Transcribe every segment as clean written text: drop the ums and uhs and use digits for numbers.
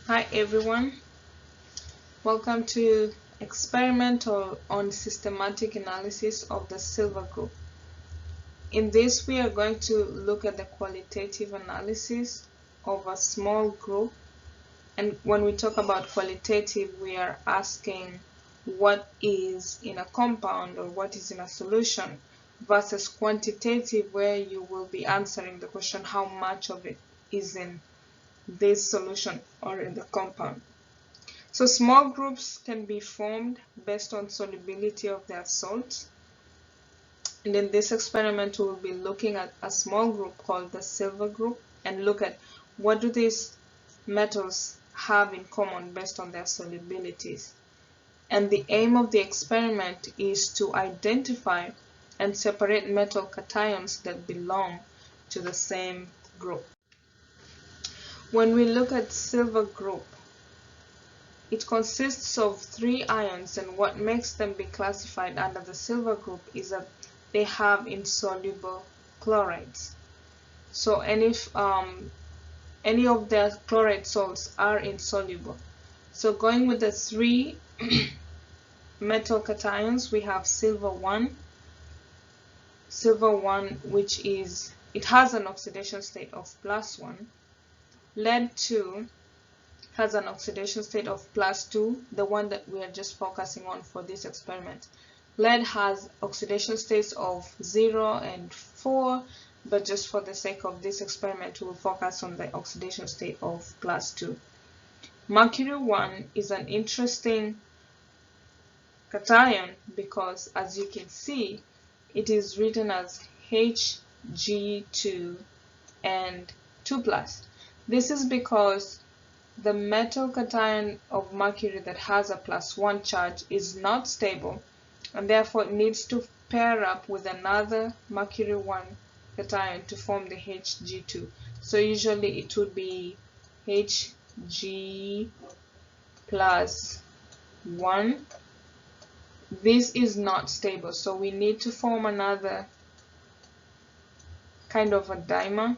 Hi everyone, welcome to experimental on systematic analysis of the silver group. In this we are going to look at the qualitative analysis of a small group, and when we talk about qualitative we are asking what is in a compound or what is in a solution, versus quantitative where you will be answering the question how much of it is in this solution or in the compound. So small groups can be formed based on solubility of their salts. And in this experiment, we will be looking at a small group called the silver group and look at what do these metals have in common based on their solubilities. And the aim of the experiment is to identify and separate metal cations that belong to the same group. When we look at silver group, it consists of 3 ions, and what makes them be classified under the silver group is that they have insoluble chlorides. So any of their chloride salts are insoluble. So going with the 3 metal cations, we have silver 1, which is, it has an oxidation state of +1, lead 2 has an oxidation state of +2, the one that we are just focusing on for this experiment. Lead has oxidation states of 0 and 4, but just for the sake of this experiment, we will focus on the oxidation state of +2. Mercury 1 is an interesting cation because, as you can see, it is written as Hg2 and 2+. This is because the metal cation of mercury that has a +1 charge is not stable, and therefore it needs to pair up with another mercury 1 cation to form the Hg2. So usually it would be Hg +1. This is not stable, so we need to form another kind of a dimer.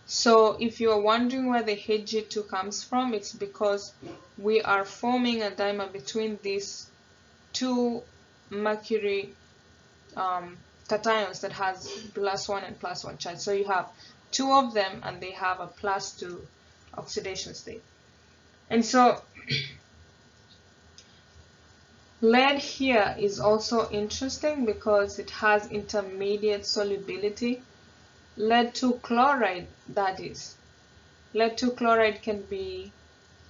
So if you are wondering where the Hg2 comes from, it's because we are forming a dimer between these 2 mercury cations that has +1 and +1 charge. So you have 2 of them and they have a +2 oxidation state. And so lead here is also interesting because it has intermediate solubility. Lead 2 chloride, that is. Lead 2 chloride can be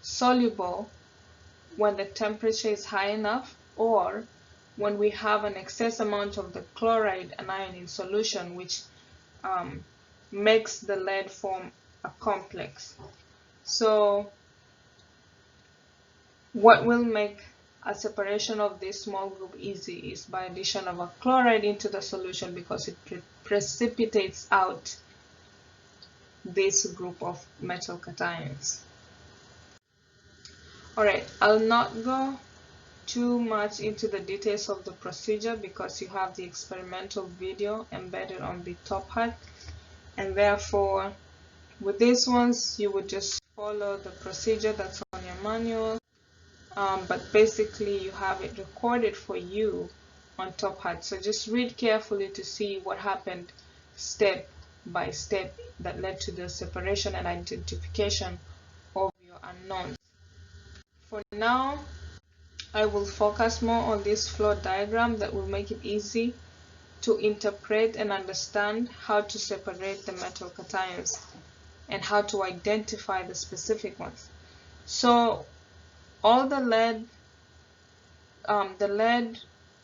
soluble when the temperature is high enough, or when we have an excess amount of the chloride anion in solution, which makes the lead form a complex. So what will make a separation of this small group easy is by addition of a chloride into the solution, because it precipitates out this group of metal cations. Alright, I'll not go too much into the details of the procedure because you have the experimental video embedded on the top hat, and therefore with these ones you would just follow the procedure that's on your manual, but basically you have it recorded for you on top hat, so just read carefully to see what happened step by step that led to the separation and identification of your unknowns. For now, I will focus more on this flow diagram that will make it easy to interpret and understand how to separate the metal cations and how to identify the specific ones. So all the lead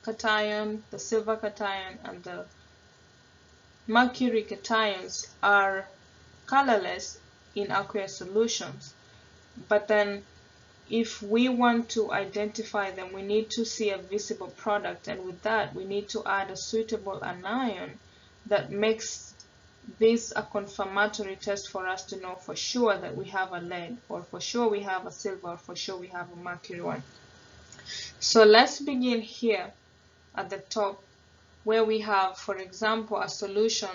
cation, the silver cation, and the mercury cations are colorless in aqueous solutions, but then if we want to identify them, we need to see a visible product, and with that we need to add a suitable anion that makes this a confirmatory test for us to know for sure that we have a lead, or for sure we have a silver, or for sure we have a mercury one. So let's begin here at the top, where we have, for example, a solution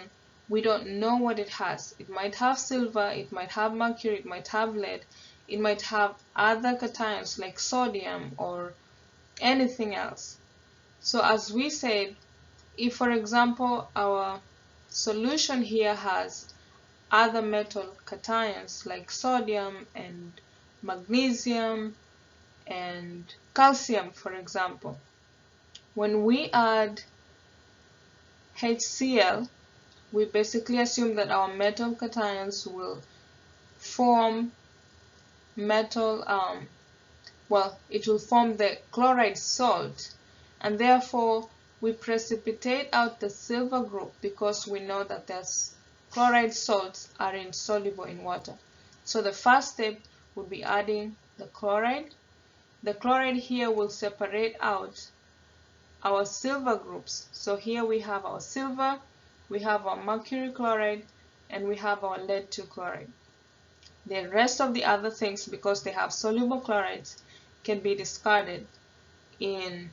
We don't know what it has. It might have silver, it might have mercury, it might have lead, it might have other cations like sodium or anything else. So as we said, if for example our solution here has other metal cations like sodium and magnesium and calcium, for example, when we add HCl, we basically assume that our metal cations will form metal, it will form the chloride salt, and therefore we precipitate out the silver group because we know that there's chloride salts are insoluble in water. So the first step would be adding the chloride. The chloride here will separate out our silver groups. So here we have our silver, we have our mercury chloride, and we have our lead 2 chloride. The rest of the other things, because they have soluble chlorides, can be discarded in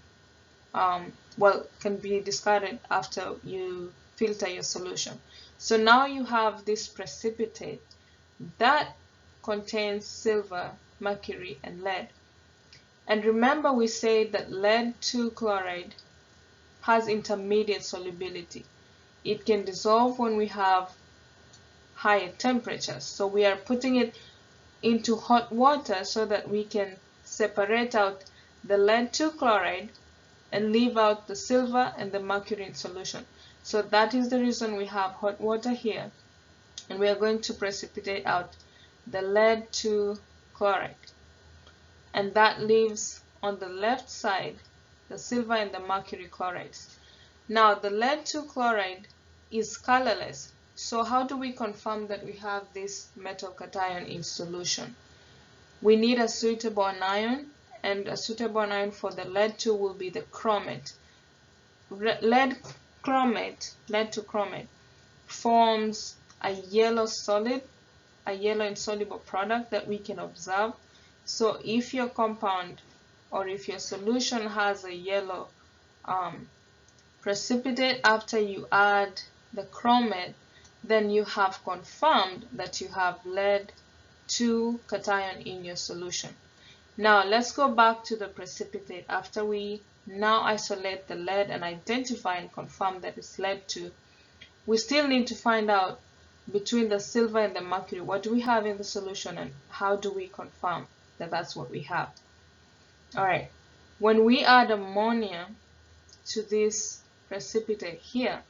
can be discarded after you filter your solution. So now you have this precipitate that contains silver, mercury, and lead. And remember, we said that lead 2 chloride has intermediate solubility. It can dissolve when we have higher temperatures. So we are putting it into hot water so that we can separate out the lead 2 chloride and leave out the silver and the mercury in solution. So that is the reason we have hot water here, and we are going to precipitate out the lead 2 chloride, and that leaves on the left side the silver and the mercury chlorides. Now the lead 2 chloride is colorless, so how do we confirm that we have this metal cation in solution? We need a suitable anion, and a suitable anion for the lead 2 will be the chromate. Lead to chromate forms a yellow solid, a yellow insoluble product that we can observe. So if your compound or if your solution has a yellow precipitate after you add the chromate, then you have confirmed that you have lead 2 cation in your solution. Now let's go back to the precipitate. After we now isolate the lead and identify and confirm that it's lead 2, we still need to find out between the silver and the mercury, what do we have in the solution and how do we confirm that that's what we have. Alright, when we add ammonia to this precipitate here,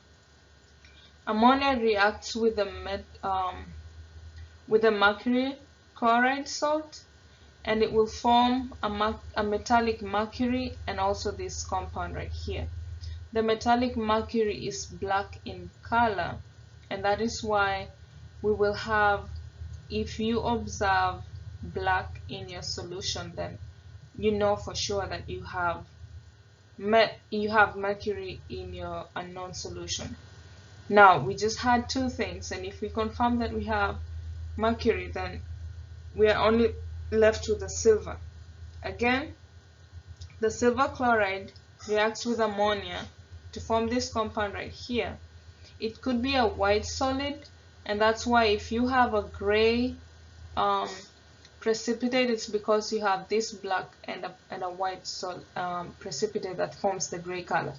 ammonia reacts with the mercury chloride salt, and it will form a metallic mercury and also this compound right here. The metallic mercury is black in color, and that is why we will have, if you observe black in your solution, then you know for sure that you have mercury in your unknown solution. Now we just had two things, and if we confirm that we have mercury, then we are only left with the silver. Again, the silver chloride reacts with ammonia to form this compound right here. It could be a white solid, and that's why if you have a gray precipitate, it's because you have this black and a white precipitate that forms the gray color.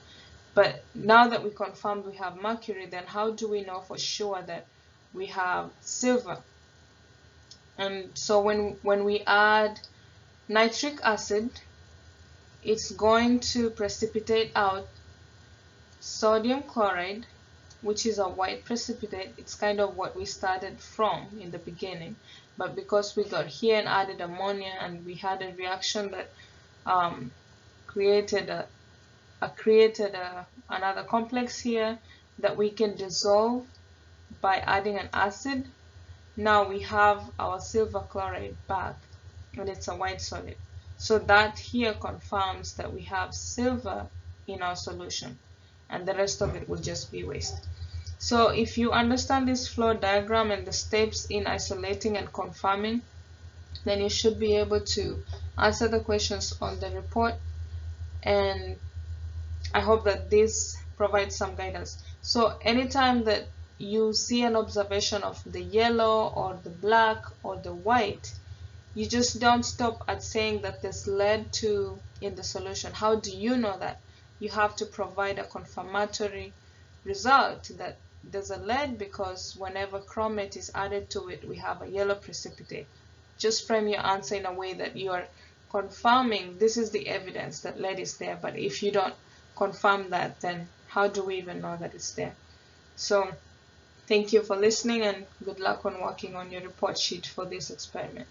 But now that we confirmed we have mercury, then how do we know for sure that we have silver? And so when we add nitric acid, it's going to precipitate out sodium chloride, which is a white precipitate. It's kind of what we started from in the beginning, but because we got here and added ammonia, and we had a reaction that created another complex here that we can dissolve by adding an acid. Now we have our silver chloride back, and it's a white solid. So that here confirms that we have silver in our solution, and the rest of it will just be waste. So if you understand this flow diagram and the steps in isolating and confirming, then you should be able to answer the questions on the report, and I hope that this provides some guidance. So anytime that you see an observation of the yellow or the black or the white, you just don't stop at saying that there's lead in the solution. How do you know that? You have to provide a confirmatory result that there's a lead, because whenever chromate is added to it, we have a yellow precipitate. Just frame your answer in a way that you are confirming this is the evidence that lead is there. But if you don't confirm that, then how do we even know that it's there? So thank you for listening, and good luck on working on your report sheet for this experiment.